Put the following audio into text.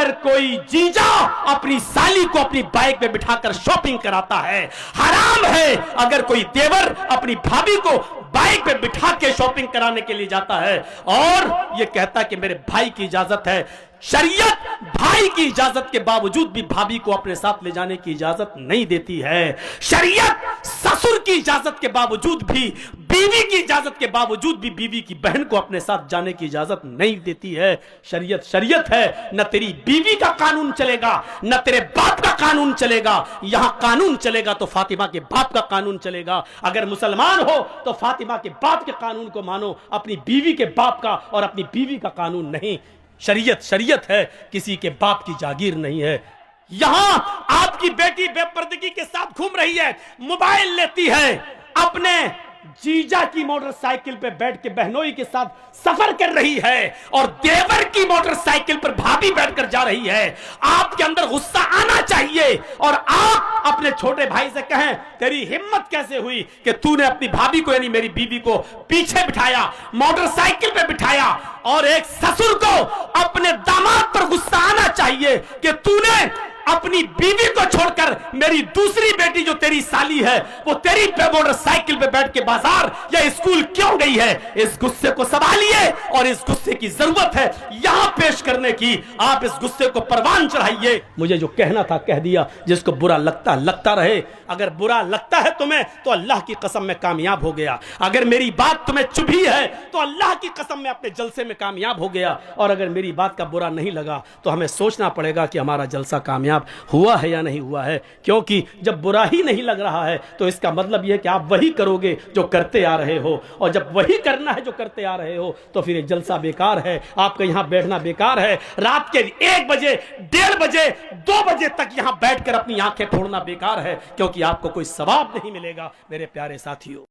अगर कोई जीजा अपनी साली को अपनी बाइक पे बिठाकर शॉपिंग कराता है, हराम है अगर कोई देवर अपनी भाभी को बाइक पे बिठा के शॉपिंग कराने के लिए जाता है और ये कहता है कि मेरे भाई की इजाजत है। शरीयत भाई की इजाजत के बावजूद भी भाभी को अपने साथ ले जाने की इजाजत नहीं देती है। शरीयत ससुर की इजाजत के बावजूद भी, बीवी की इजाजत के बावजूद भी बीवी की बहन को अपने साथ जाने की इजाजत नहीं देती है। शरीयत शरीयत है, न तेरी बीवी का कानून चलेगा न तेरे बाप का कानून चलेगा। यहां कानून चलेगा तो फातिमा के बाप का कानून चलेगा। अगर मुसलमान हो तो फातिमा के बाप के कानून को मानो, अपनी बीवी के बाप का और अपनी बीवी का कानून नहीं। शरीयत शरीयत है, किसी के बाप की जागीर नहीं है। यहां आपकी बेटी बेपर्दगी के साथ घूम रही है, मोबाइल लेती है, अपने जीजा की मोटरसाइकिल पे बैठ के बहनोई के साथ सफर कर रही है और देवर की मोटरसाइकिल पर भाभी बैठकर जा रही है। आपके अंदर गुस्सा आना चाहिए और आप अपने छोटे भाई से कहें, तेरी हिम्मत कैसे हुई कि तूने अपनी भाभी को यानी मेरी बीवी को पीछे बिठाया, मोटरसाइकिल पे बिठाया। और एक ससुर को अपने दामाद पर गुस्सा आना चाहिए कि तूने अपनी बीवी को छोड़कर मेरी दूसरी बेटी जो तेरी साली है वो तेरी मोटरसाइकिल पे बैठ के बाजार या स्कूल क्यों गई है। इस गुस्से को संभालिए और इस गुस्से की जरूरत है यहां पेश करने की। आप इस गुस्से को परवान चढ़ाइए। मुझे जो कहना था कह दिया, जिसको बुरा लगता रहे। अगर बुरा लगता है तुम्हें तो अल्लाह की कसम में कामयाब हो गया। अगर मेरी बात तुम्हें चुभी है तो अल्लाह की कसम में अपने जलसे में कामयाब हो गया। और अगर मेरी बात का बुरा नहीं लगा तो हमें सोचना पड़ेगा कि हमारा जलसा कामयाब हुआ है या नहीं हुआ है। क्योंकि जब बुरा ही नहीं लग रहा है तो इसका मतलब यह कि आप वही करोगे जो करते आ रहे हो, और जब वही करना है जो करते आ रहे हो तो फिर ये जलसा बेकार है, आपका यहां बैठना बेकार है। रात के 1 बजे 1:30 बजे 2 बजे तक यहां बैठकर अपनी आंखें फोड़ना बेकार है, क्योंकि आपको कोई सवाब नहीं मिलेगा। मेरे प्यारे साथियों,